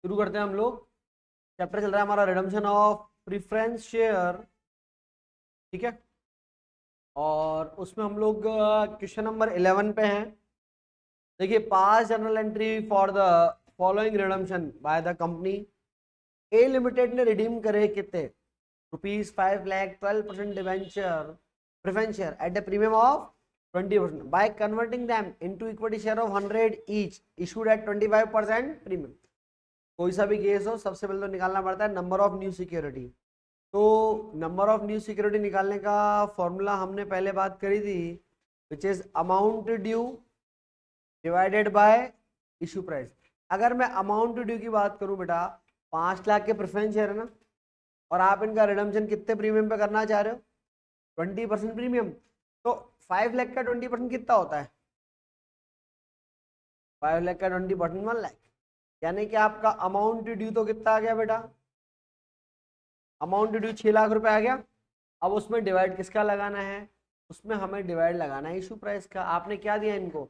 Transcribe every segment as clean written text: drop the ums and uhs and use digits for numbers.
शुरू करते हैं हम लोग। चैप्टर चल रहा है हमारा रिडम्पशन ऑफ प्रीफरेंस शेयर, ठीक है। और उसमें हम लोग क्वेश्चन नंबर 11 पे हैं। देखिए, पास journal entry for the following redemption by the company A limited ने रिडीम करे कितने ₹5 lakh 12% debenture preference share at the premium of 20% by converting them into equity share of 100 each issued at 25% premium. कोई सा भी case हो, सबसे पहले तो निकालना पड़ता है नंबर ऑफ न्यू सिक्योरिटी। तो नंबर ऑफ न्यू सिक्योरिटी निकालने का फॉर्मूला हमने पहले बात करी थी, which is amount due divided by issue price. अगर मैं अमाउंट ड्यू की बात करूं बेटा, 5 लाख के प्रेफरेंस शेयर है ना, और आप इनका रिडम्पशन कितने प्रीमियम पे करना चाह रहे हो? 20% प्रीमियम। तो 5 लाख का 20% कितना होता है? 5 लाख का 20% 1 लाख, यानी कि आपका अमाउंट ड्यू तो कितना आ गया बेटा? अमाउंट ड्यू 6 लाख रुपए आ गया। अब उसमें डिवाइड किसका लगाना है? उसमें हमें डिवाइड लगाना है इशू प्राइस का। आपने क्या दिया इनको?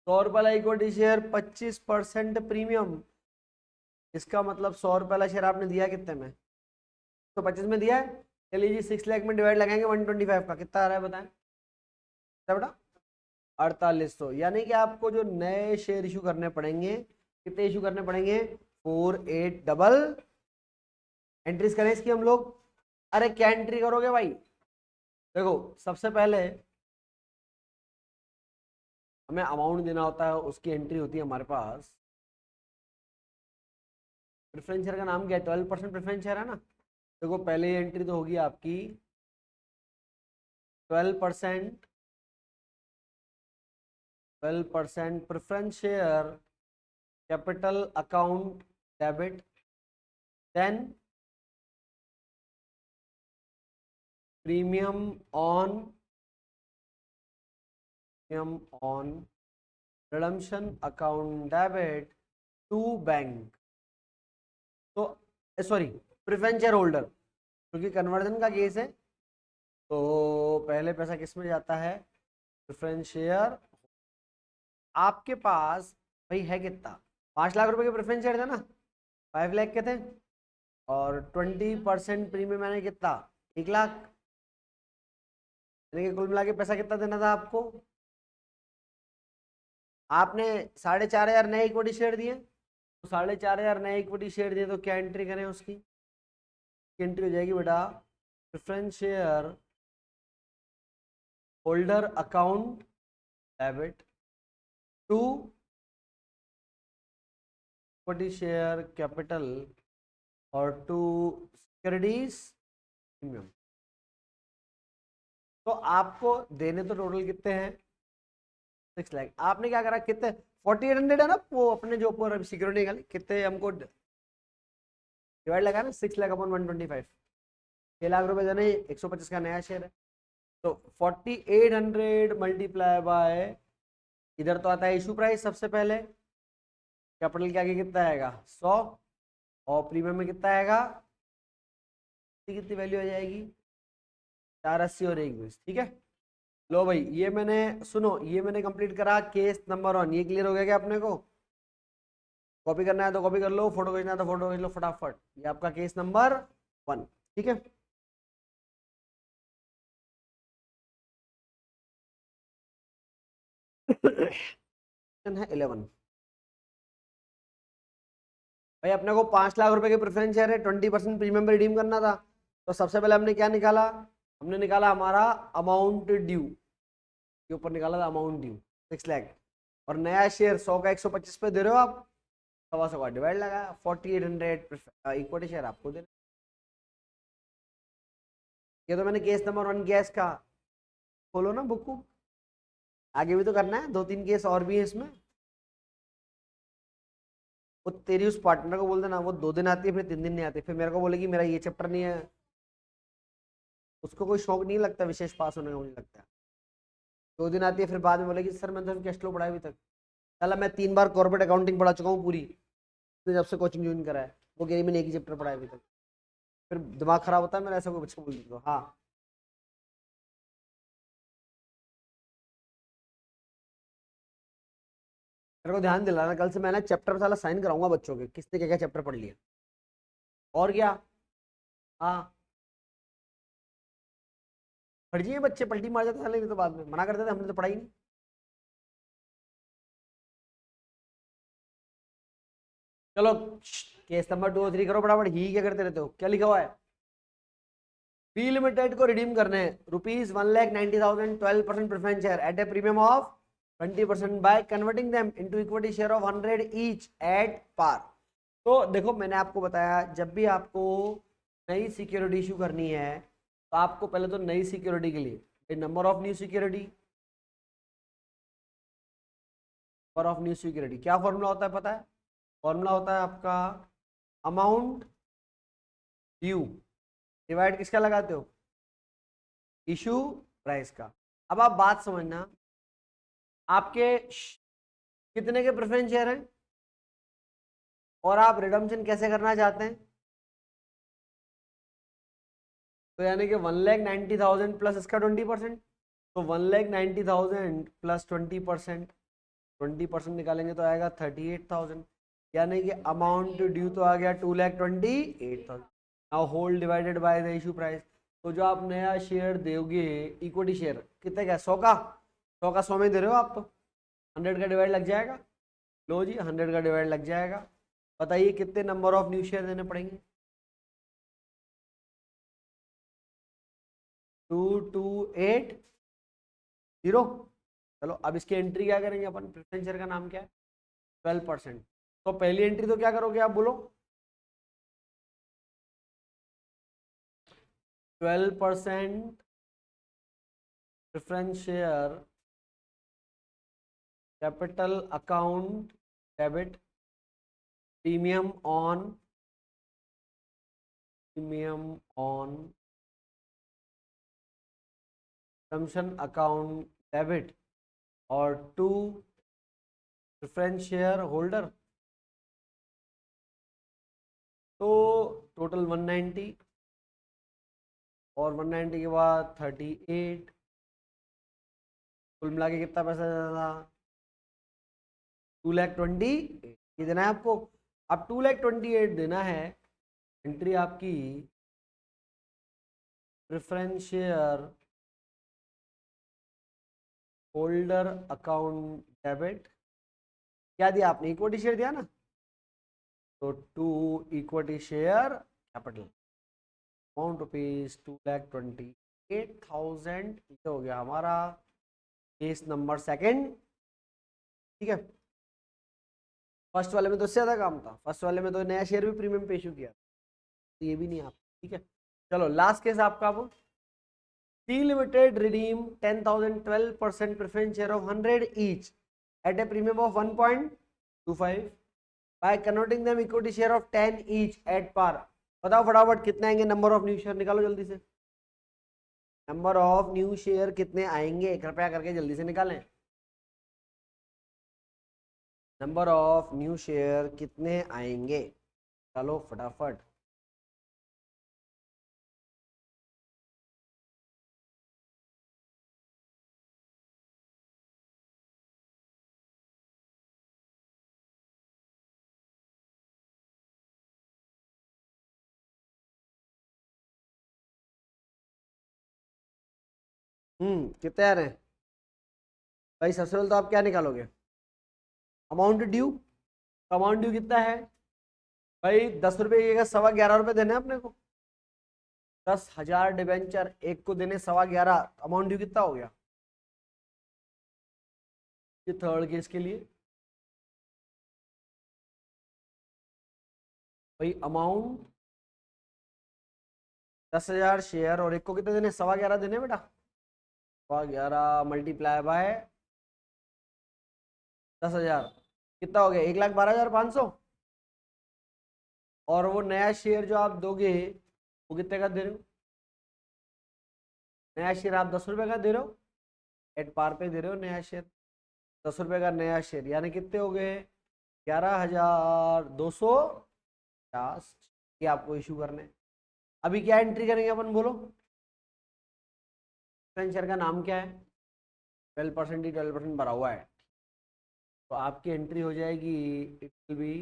100 रुपये वाला इक्विटी शेयर 25% प्रीमियम। इसका मतलब 100 रुपये वाला शेयर आपने दिया कितने में? तो 25 में दिया है। चलिए जी, 6 लाख में डिवाइड लगाएंगे 125 का, कितना आ रहा है बताएं? क्या बेटा? 4800। यानी कि आपको जो नए शेयर इशू करने पड़ेंगे, कितने इशू करने पड़ेंगे? 48 डबल। एंट्रीज करें इसकी हम लोग। अरे क्या एंट्री करोगे भाई? देखो, सबसे पहले हमें अमाउंट देना होता है, उसकी एंट्री होती है हमारे पास। प्रेफरेंस शेयर का नाम क्या है? 12% प्रेफरेंस शेयर है ना। देखो, पहले एंट्री तो होगी आपकी 12%। 12% preference share capital account debit, then premium on redemption account debit to bank. तो सॉरी, प्रेफरेंस शेयर होल्डर, क्योंकि कन्वर्जन का केस है तो पहले पैसा किस में जाता है? Preference share. आपके पास भाई है कितना? 5 लाख रुपए के प्रेफरेंस शेयर थे ना, 5 लाख के थे, और 20% प्रीमियम यानी कितना? 1 लाख। यानी कि कुल मिला के पैसा कितना देना था आपको? आपने 4,500 नए इक्विटी शेयर दिए, तो 4,500 नए इक्विटी शेयर दिए, तो क्या एंट्री करें उसकी? एंट्री हो जाएगी बेटा preference share holder account debit to equity share capital और टू सिक्योरिटीज प्रीमियम। तो आपको देने तो टोटल कितने हैं? 6 लाख। आपने क्या करा? कितने? 4800 है ना, वो अपने जो ऊपर सिक्योरिटी निकाली, कितने हमको डिवाइड लगा ना, 6 लाख अपॉन 125। 6 लाख रुपए देने, 125 का नया शेयर है। तो 4800 मल्टीप्लाई बाय, इधर तो आता है इशू प्राइस सबसे पहले, कैपिटल के आगे कितना आएगा? 100, और प्रीमियम में कितना आएगा? कितनी वैल्यू आ जाएगी? 480 और 120, ठीक है। लो भाई, ये मैंने, सुनो, ये मैंने कंप्लीट करा केस नंबर 1। ये क्लियर हो गया क्या अपने को? कॉपी करना है तो कॉपी कर लो, फोटो खींचना है तो फोटो खींच लो फटाफट। ये आपका केस नंबर 1, ठीक है। है 11। भाई अपने को 5 लाख रुपए के प्रेफरेंस शेयर है, 20% प्रीमियम पे रिडीम करना था। तो सबसे पहले हमने क्या निकाला? हमने निकाला हमारा अमाउंट ड्यू, के ऊपर निकाला था अमाउंट ड्यू 6 लाख। और नया शेयर 100 का 125 पे दे रहे हो आप, 125 का डिवाइड लगाया, 4800 इक्विटी शेयर आपको दे। ये तो मैंने केस नंबर 1 किया इसका। खोलो ना बुक को, आगे भी तो करना है, 2-3 केस और भी है इसमें। वो तेरी उस पार्टनर को बोल देना, वो 2 दिन आती है फिर 3 दिन नहीं आती, फिर मेरे को बोलेगी मेरा ये चैप्टर नहीं है। उसको कोई शौक नहीं लगता विशेष पास होने का, मुझे लगता है। 2 दिन आती है फिर बाद में बोलेगी सर मैंने तो कैश फ्लो पढ़ाया अभी तक। चला, मैं 3 बार कॉर्पोरेट अकाउंटिंग पढ़ा चुका हूँ पूरी, जब से कोचिंग ज्वाइन करा है। वो कह रही मैंने एक ही चैप्टर पढ़ाया अभी तक। फिर दिमाग खराब होता है मेरा, ऐसा कोई बच्चे बोल देता हूँ। हाँ, मेरे को ध्यान दिलाना, कल से मैंने चैप्टर साला साइन कराऊंगा बच्चों के, किसने क्या क्या चैप्टर पढ़ लिया। और क्या, हाँ पढ़ जाइए बच्चे, पलटी मार जाते साले, नहीं तो बाद में मना कर देते हमने तो पढ़ाई नहीं। चलो केस नंबर 2 और 3 करो फटाफट, ही क्या करते रहते हो, क्या लिखा हुआ है। बी लिमिटेड को रिडीम करने ₹1,90,000 12% preference share at a premium of 20% by converting them into equity share of 100 each at par. तो देखो मैंने आपको बताया, जब भी आपको नई सिक्योरिटी इशू करनी है तो आपको पहले तो नई सिक्योरिटी के लिए number of new security, number of new security क्या फॉर्मूला होता है पता है। फॉर्मूला होता है आपका अमाउंट ड्यू डिवाइड किसका लगाते हो, इशू प्राइस का। अब आप बात समझना, आपके कितने के प्रेफरेंस शेयर हैं और आप रिडम्पशन कैसे करना चाहते हैं। तो यानी कि 1,90,000 प्लस इसका 20%, तो 1,90,000 प्लस 20%, 20% निकालेंगे तो आएगा 38,000, यानी कि अमाउंट ड्यू तो आ गया 2,28,000। Now hold divided by the issue price. तो जो आप नया शेयर दोगे इक्विटी शेयर कितने का, 100 का, 100 का 100 में दे रहे हो आप, तो 100 का डिवाइड लग जाएगा। लो जी 100 का डिवाइड लग जाएगा। बताइए कितने नंबर ऑफ न्यू शेयर देने पड़ेंगे। 2280। चलो अब इसकी एंट्री क्या करेंगे अपन, प्रेफरेंस शेयर का नाम क्या है, 12%। तो पहली एंट्री तो क्या करोगे आप बोलो, 12% preference share capital account debit premium on consumption account debit और टू प्रेफरेंस शेयर होल्डर। तो टोटल 190 और 190 के बाद 38, कुल मिला के कितना पैसा था, 2,28,000 ये देना है आपको। अब 2,28,000 देना है, एंट्री आपकी preference share holder account debit, क्या दिया आपने, इक्विटी शेयर दिया ना, तो to equity share capital amount ₹2,28,000। ये हो गया हमारा केस नंबर सेकंड। ठीक है, फर्स्ट वाले में तो इससे ज्यादा काम था, फर्स्ट वाले में तो नया शेयर भी प्रीमियम पे इशू किया, तो ये भी नहीं आप। ठीक है चलो लास्ट केस आपका, वो C limited redeem 10,000 12% preference share of 100 each at a premium of 1.25 by converting them equity share of 10 each at par. बताओ फटाफट कितने आएंगे, नंबर ऑफ न्यू शेयर निकालो जल्दी से, नंबर ऑफ न्यू शेयर कितने आएंगे कृपया करके जल्दी से निकालें, नंबर ऑफ न्यू शेयर कितने आएंगे, चलो फटाफट। कितने आ रहे हैं भाई, सबसे पहले तो आप क्या निकालोगे, अमाउंट ड्यू। अमाउंट ड्यू कितना है भाई, 10 रुपये का 11.25 रुपये देने अपने को, 10,000 डिबेंचर एक को देने 11.25, अमाउंट ड्यू कितना हो गया। ये थर्ड केस के लिए भाई अमाउंट 10,000 शेयर और एक को कितने देने, 11.25 देने बेटा, 11.25 मल्टीप्लाई बाय 10,000 कितना हो गया, 1,12,500। और वो नया शेयर जो आप दोगे वो कितने का दे रहे हो, नया शेयर आप 10 रुपये का दे रहे हो, एट पार पे दे रहे हो नया शेयर, 10 रुपये का नया शेयर, यानी कितने हो गए 11,250 ये आपको इशू करने। अभी क्या एंट्री करेंगे अपन बोलो, शेयर का नाम क्या है, 12% ही 12% भरा हुआ है, तो आपकी एंट्री हो जाएगी, it will be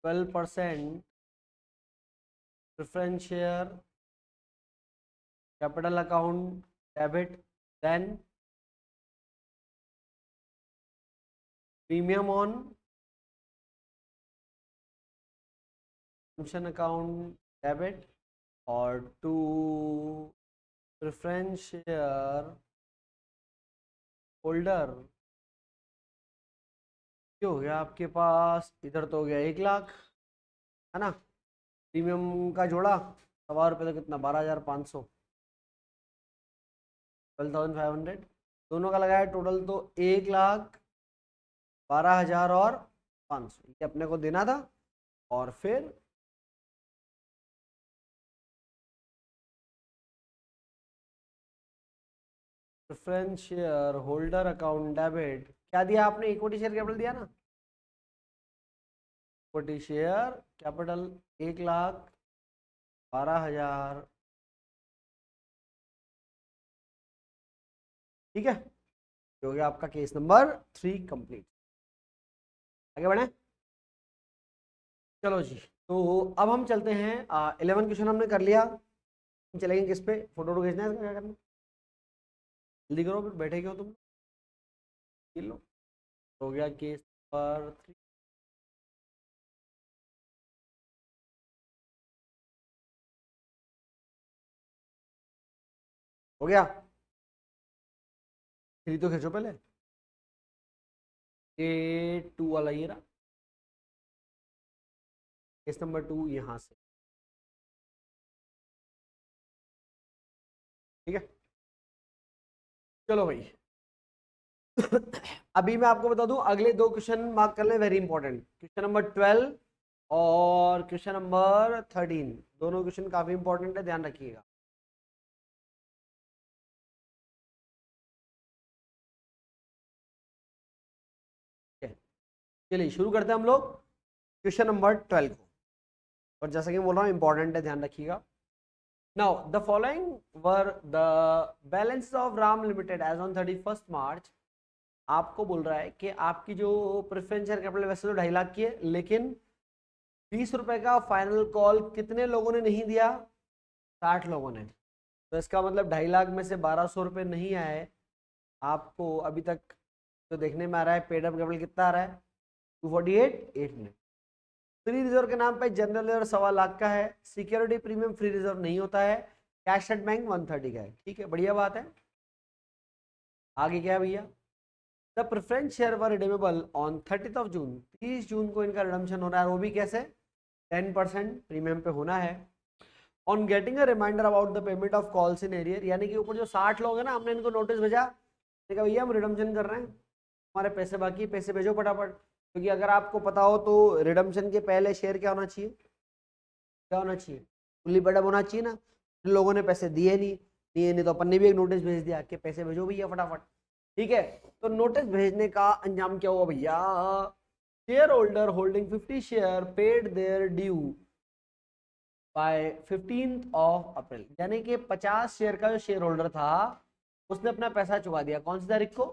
12% preference share capital account debit, then premium on function account debit, और टू प्रेफरेंस शेयर होल्डर क्या हो गया आपके पास, इधर तो हो गया 1 लाख, है ना। प्रीमियम का जोड़ा ₹1,000 तो कितना, 12,500, 12,500, दोनों का लगाया टोटल तो 1,12,500 ये अपने को देना था। और फिर preference share holder account debit, क्या दिया आपने, इक्विटी शेयर कैपिटल दिया ना, इक्विटी शेयर कैपिटल 1,12,000, ठीक है। हो गया आपका केस नंबर 3 कंप्लीट। आगे बढ़े, चलो जी। तो अब हम चलते हैं 11 क्वेश्चन हमने कर लिया, हम चलेंगे किस पे, फोटो खींचना है, क्या करना, जल्दी करो, फिर बैठे क्यों तुम, लो। हो गया केस नंबर 3। हो गया, 3 तो खींचो पहले, A2 वाला ये रहा, केस नंबर 2 यहाँ से, ठीक है। चलो भाई अभी मैं आपको बता दूं, अगले 2 क्वेश्चन मार्क कर ले, वेरी इंपॉर्टेंट, क्वेश्चन नंबर 12 और क्वेश्चन नंबर 13, दोनों क्वेश्चन काफी इंपॉर्टेंट है, ध्यान रखिएगा। चलिए शुरू करते हैं हम लोग क्वेश्चन नंबर 12 को, और जैसा कि मैं बोल रहा हूँ इंपॉर्टेंट है, ध्यान रखिएगा। Now the following were the balance of Ram limited as on 31 March. आपको बोल रहा है कि आपकी जो प्रेफरेंस शेयर कैपिटल वैसे तो 2.5 लाख की है, लेकिन 20 रुपए का फाइनल कॉल कितने लोगों ने नहीं दिया, 60 लोगों ने। तो इसका मतलब 2.5 लाख में से 1,200 रुपये नहीं आए आपको अभी तक। तो देखने में आ रहा है पेड अप कैपिटल कितना आ रहा है, 248,800। फ्री रिजर्व के नाम पे जनरल रिजर्व 1.25 लाख का है, सिक्योरिटी प्रीमियम फ्री रिजर्व नहीं होता है, कैश एट बैंक 130 का है, ठीक है, बढ़िया बात है। आगे क्या है भैया, the preference share were redeemable on 30th of June, 30 जून को इनका रिडम्पशन होना है, वो भी कैसे, 10% प्रीमियम पे होना है। On getting a reminder about the payment of calls in arrear, यानी कि ऊपर जो 60 लोग हैं ना, हमने इनको नोटिस भेजा, कहा भैया हम रिडम्पशन कर रहे हैं, हमारे पैसे बाकी, पैसे भेजो फटाफट। क्योंकि अगर आपको पता हो तो रिडम्पशन के पहले शेयर क्या होना चाहिए, क्या होना चाहिए, फुल्ली पेड अप होना चाहिए ना। लोगों ने पैसे दिए नहीं तो अपन ने भी एक नोटिस भेज दिया कि पैसे भेजो भैया फटाफट, ठीक है। तो नोटिस भेजने का अंजाम क्या हुआ भैया, share holder holding 50 share paid their due by 15th of April, यानी कि 50 शेयर का जो शेयर होल्डर था उसने अपना पैसा चुका दिया, कौन सी तारीख को,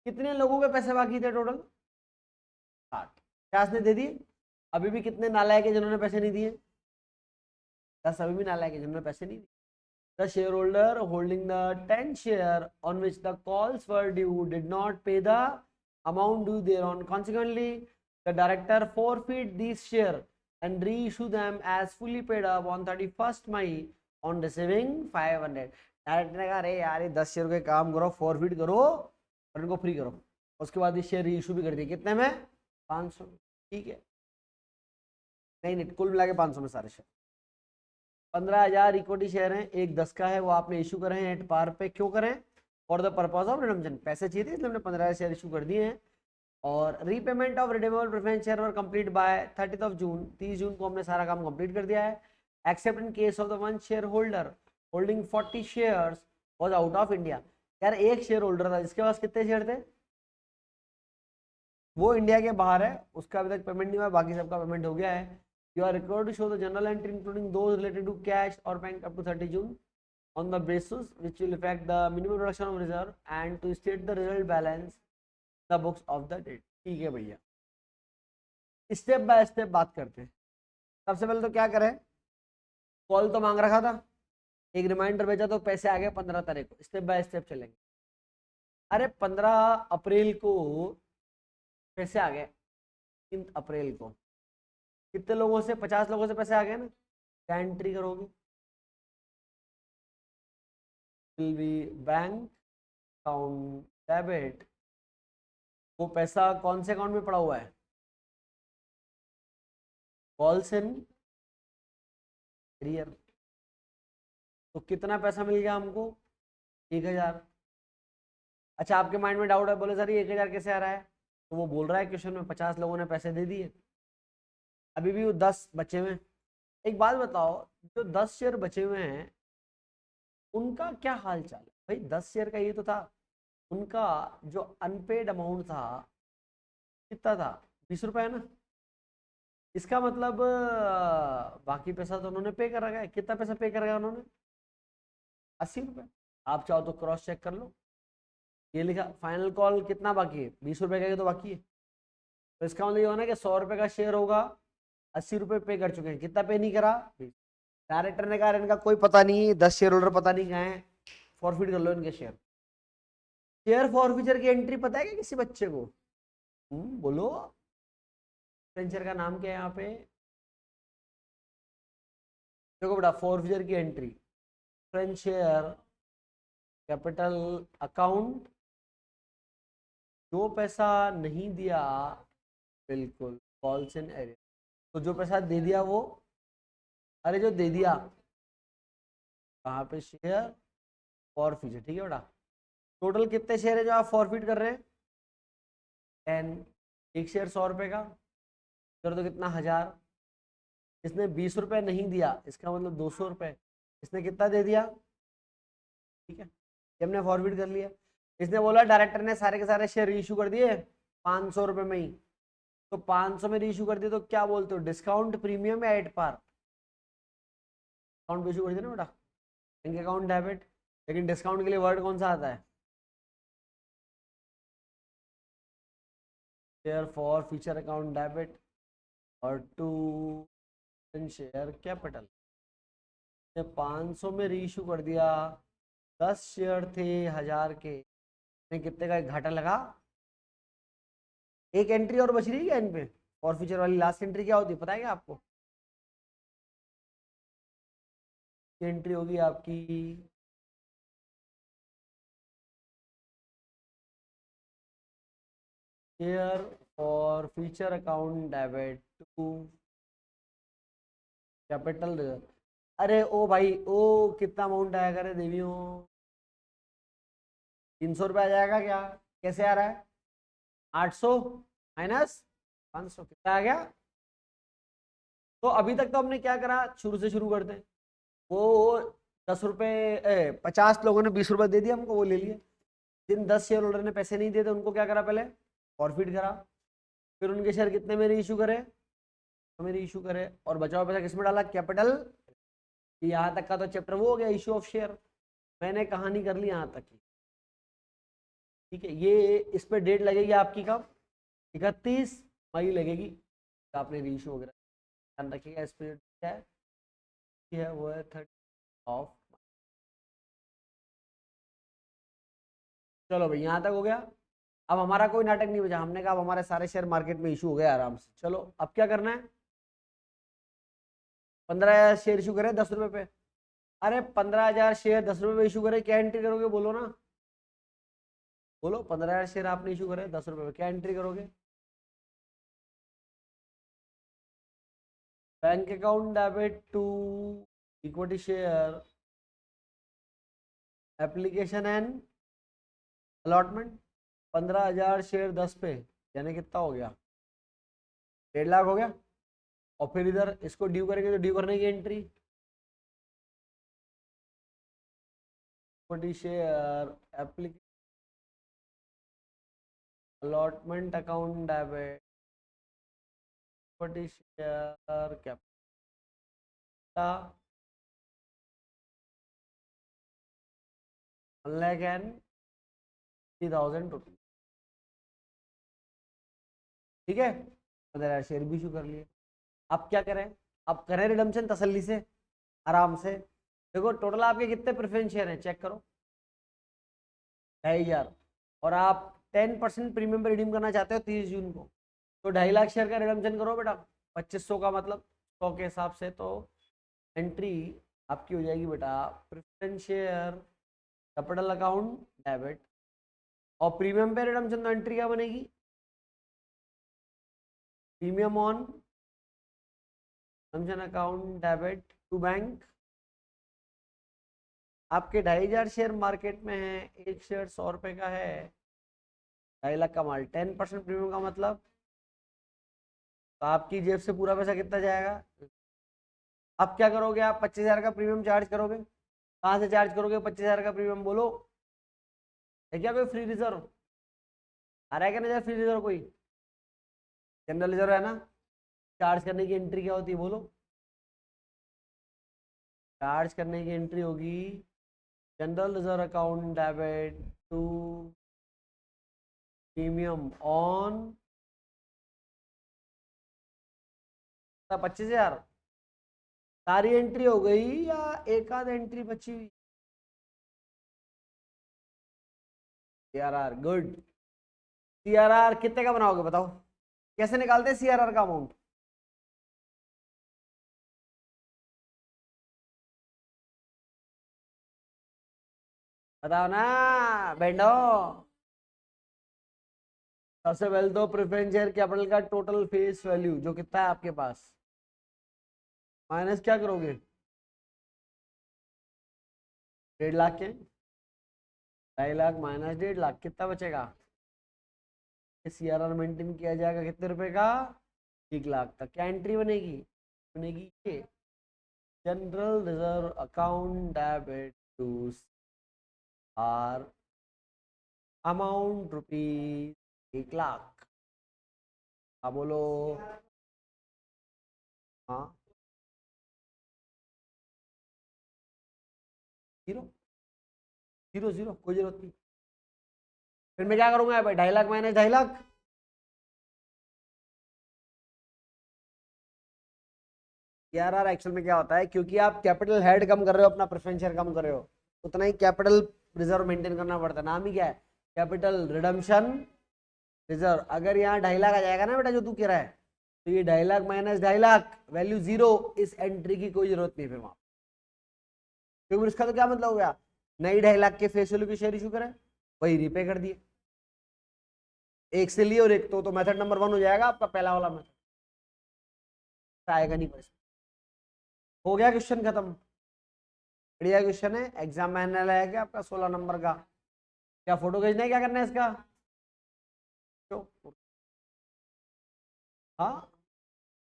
कितने लोगों के पैसे बाकी थे टोटल, 60, 50 ने दे दिए। अभी भी कितने नालायक है जिन्होंने पैसे नहीं दिए, 10 अभी भी नालायक है जिन्होंने पैसे नहीं दिए। The shareholder holding the 10 share on which the calls were due did not pay the amount due thereon. Consequently, the director forfeit these share and reissue them as fully paid up on 31st May on receiving 500. Director ने कहा अरे यार ये 10 share के काम करो, forfeit करो और इनको फ्री करो। उसके बाद ये शेयर रीइशू भी कर दिए, कितने में, 500, ठीक है। नहीं कुल मिला के 500 में सारे शेयर, 15,000 इक्विटी शेयर हैं, एक 10 का है, वो आपने इशू करे हैं एट पार पे, क्यों करें, for the purpose of redemption, पैसे चाहिए थे इसलिए हमने 15,000 शेयर इशू कर दिए हैं। और repayment of redeemable preference share were complete bye 30th of June, 30 जून को हमने सारा काम कंप्लीट कर दिया है। Accept in case of the one share holder holding 40 shares was out of India. यार एक शेयर होल्डर था जिसके पास कितने शेयर थे, वो इंडिया के बाहर है, उसका अभी तक पेमेंट नहीं हुआ, बाकी सबका पेमेंट हो गया है। You are required to show the journal entry including those related to cash or bank up to 30 June. on the basis which will affect the minimum reduction of reserve and to state the result balance the books of the date। ठीक है भैया, step by step बात करते हैं। सबसे पहले तो क्या करें, कॉल तो मांग रखा था, एक रिमाइंडर भेजा तो पैसे आ गए 15 तारीख को। स्टेप बाय स्टेप चलेंगे। अरे 15 अप्रैल को पैसे आ गए, 3 अप्रैल को कितने लोगों से, 50 लोगों से पैसे आ गए ना। क्या एंट्री करोगे, will be bank account debit. वो पैसा कौन से अकाउंट में पड़ा हुआ है, कॉल्स इन एरियर। तो कितना पैसा मिल गया हमको, 1000। अच्छा, आपके माइंड में डाउट है, बोले सर ये 1000 कैसे आ रहा है, तो वो बोल रहा है क्वेश्चन में 50 लोगों ने पैसे दे दिए, अभी भी वो 10 बचे हुए हैं। एक बात बताओ, जो 10 शेयर बचे हुए हैं उनका क्या हाल चाल है भाई। 10 शेयर का ये तो था, उनका जो अनपेड अमाउंट था कितना था, 20 रुपए है ना। इसका मतलब बाकी पैसा तो उन्होंने पे कर रखा है। कितना पैसा पे कर रखा है उन्होंने, 80 रुपए। आप चाहो तो क्रॉस चेक कर लो, ये लिखा फाइनल कॉल कितना बाकी है, 20 रुपए का तो बाकी है। तो इसका मतलब ये होना कि 100 रुपए का शेयर होगा, 80 रुपए पे कर चुके हैं, कितना पे नहीं करा। डायरेक्टर ने कहा इनका कोई पता नहीं, 10 शेयर होल्डर पता नहीं कहाँ है, फॉरफिट कर लो इनके शेयर। शेयर फॉरफीचर की एंट्री पता है क्या किसी बच्चे को, बोलो। वेंचर का नाम क्या है यहाँ पे, देखो बेटा, फॉरफीचर की entry, French share capital account, जो पैसा नहीं दिया, बिल्कुल कॉल्स इन एरिया। तो जो पैसा दे दिया वो, अरे जो दे दिया कहाँ पे, शेयर फॉरफीचर। ठीक है बेटा, टोटल कितने शेयर है जो आप फॉरफिट कर रहे हैं, 10। एक शेयर 100 रुपए का, कर दो कितना, 1000। इसने 20 रुपए नहीं दिया, इसका मतलब 200 रुपए। इसने कितना दे दिया, ठीक है, ये हमने फॉरवर्ड कर लिया। इसने बोला डायरेक्टर ने सारे के सारे शेयर इशू कर दिए 500 रुपए में ही, तो 500 में इशू कर दिए, तो क्या बोलते हो, डिस्काउंट प्रीमियम या एट पार। अकाउंट इशू कर दिया ना बेटा, बैंक अकाउंट डेबिट। लेकिन डिस्काउंट के लिए वर्ड कौन सा आता है, share forfeiture account debit और टू शेयर कैपिटल। 500 में रीइशू कर दिया, 10 शेयर थे 1000 के, कितने का घाटा लगा। एक एंट्री और बच रही है क्या इन पे, और फ्यूचर वाली लास्ट एंट्री क्या होती है पता है क्या आपको, एंट्री होगी आपकी share forfeiture account debit to capital reserve. अरे ओ भाई ओ, कितना अमाउंट आया करे देवियों, 300 रुपये आ जाएगा क्या, कैसे आ रहा है, 800 माइनस 500 कितना आ गया। तो अभी तक तो हमने क्या करा, शुरू से शुरू करते हैं। वो 10 रुपये 50 लोगों ने 20 रुपये दे दिया हमको, वो ले लिए। जिन 10 शेयर होल्डर ने पैसे नहीं दिए थे उनको क्या करा, पहले फॉरफिट करा, फिर उनके शेयर कितने में रीइशू करे, तो मेरी इशू करे, और बचा हुआ पैसा किसमें डाला, कैपिटल। यहाँ तक का तो चैप्टर वो हो गया, इशू ऑफ शेयर। मैंने कहानी कर ली यहाँ तक की, ठीक है। ये इस पे डेट लगेगी आपकी कब, 31 मई लगेगी, तो आपने रीइशू वगैरह ध्यान रखिएगा। इस पे क्या है वो है 30 ऑफ। चलो भाई यहाँ तक हो गया। अब हमारा कोई नाटक नहीं बचा, हमने कहा अब हमारे सारे शेयर मार्केट में इशू हो गए आराम से। चलो अब क्या करना है, 15,000 शेयर इशू करे 10 रुपए पे। अरे 15,000 शेयर 10 रुपए पे इशू करे, क्या एंट्री करोगे बोलो ना, बोलो। 15,000 शेयर आपने इशू करे 10 रुपए पे, क्या एंट्री करोगे, bank account debit to equity share application and allotment. 15,000 share 10 पे, यानी कितना हो गया, 1.5 लाख हो गया। और फिर इधर इसको ड्यू करेंगे, तो ड्यू करने की entry, equity share application allotment account debit, equity share capital 1,03,000 rupees. ठीक है, 15,000 शेयर भी इशू कर लिए। अब क्या करें, अब करें रिडम्पशन तसल्ली से, आराम से। देखो टोटल आपके कितने प्रेफरेंस शेयर हैं, चेक करो, 2,500। और आप 10% प्रीमियम पे रिडीम करना चाहते हो 30 जून को, तो 2.5 लाख शेयर का रिडम्पशन करो बेटा, 2500 का मतलब 100 के हिसाब से। तो एंट्री आपकी हो जाएगी बेटा preference share capital account debit, और प्रीमियम पे रिडम्पशन तो एंट्री क्या बनेगी, premium on redemption account debit to bank. आपके 2,500 शेयर मार्केट में है, एक शेयर 100 रुपए का है, 2.5 लाख का माल, 10% प्रीमियम का मतलब, तो आपकी जेब से पूरा पैसा कितना जाएगा। अब क्या करोगे आप, 25,000 का प्रीमियम चार्ज करोगे। कहाँ से चार्ज करोगे 25,000 का प्रीमियम, बोलो। है क्या कोई फ्री रिजर्व आ रहा है क्या, नहीं फ्री रिजर्व कोई, जनरल रिजर्व है ना। चार्ज करने की एंट्री क्या होती है, बोलो। चार्ज करने की एंट्री होगी general reserve account debit to premium on 25,000। सारी एंट्री हो गई या एक आध एंट्री बची हुई। CRR good. सीआरआर कितने का बनाओगे बताओ, कैसे निकालते हैं सीआरआर का अमाउंट। बताओ ना बेंडो। सबसे पहले तो प्रेफरेंस शेयर कैपिटल का टोटल फेस वैल्यू जो कितना है आपके पास, माइनस क्या करोगे 1.5 लाख के, 2.5 लाख माइनस 1.5 लाख कितना बचेगा। सीआरआर मेंटेन किया जाएगा कितने रुपए का, 1 लाख तक। क्या एंट्री बनेगी, बनेगी ये general reserve account debit to our amount rupees 1 lakh. हाँ बोलो। हाँ, जीरो, जीरो जीरो, कोई जरूरत नहीं। फिर मैं क्या करूंगा भाई, 2.5 lakh minus 2.5 lakh, CRR actual में क्या होता है, क्योंकि आप कैपिटल हेड कम कर रहे हो, अपना प्रेफरेंस शेयर कम कर रहे हो, उतना ही कैपिटल रिजर्व मेंटेन करना पड़ता है। नाम ही क्या है, कैपिटल रिडम्पशन रिजर्व। अगर यहाँ 2.5 लाख आ जाएगा ना बेटा जो तू कह रहा है, तो ये 2.5 lakh minus 2.5 lakh value zero, इस एंट्री की कोई जरूरत नहीं फिर वहां, क्योंकि इसका तो क्या मतलब हो गया, नई 2.5 लाख के फेस वैल्यू के शेयर इशू करे, वही रिपे कर दिए, एक से लिए और एक तो मेथड नंबर 1 हो जाएगा आपका पहला वाला मेथड, आएगा नहीं पैसा। हो गया क्वेश्चन खत्म, बढ़िया क्वेश्चन है, एग्जाम में आने वाला है क्या आपका 16 नंबर का। क्या फोटो खींचना है, क्या करना है इसका, हाँ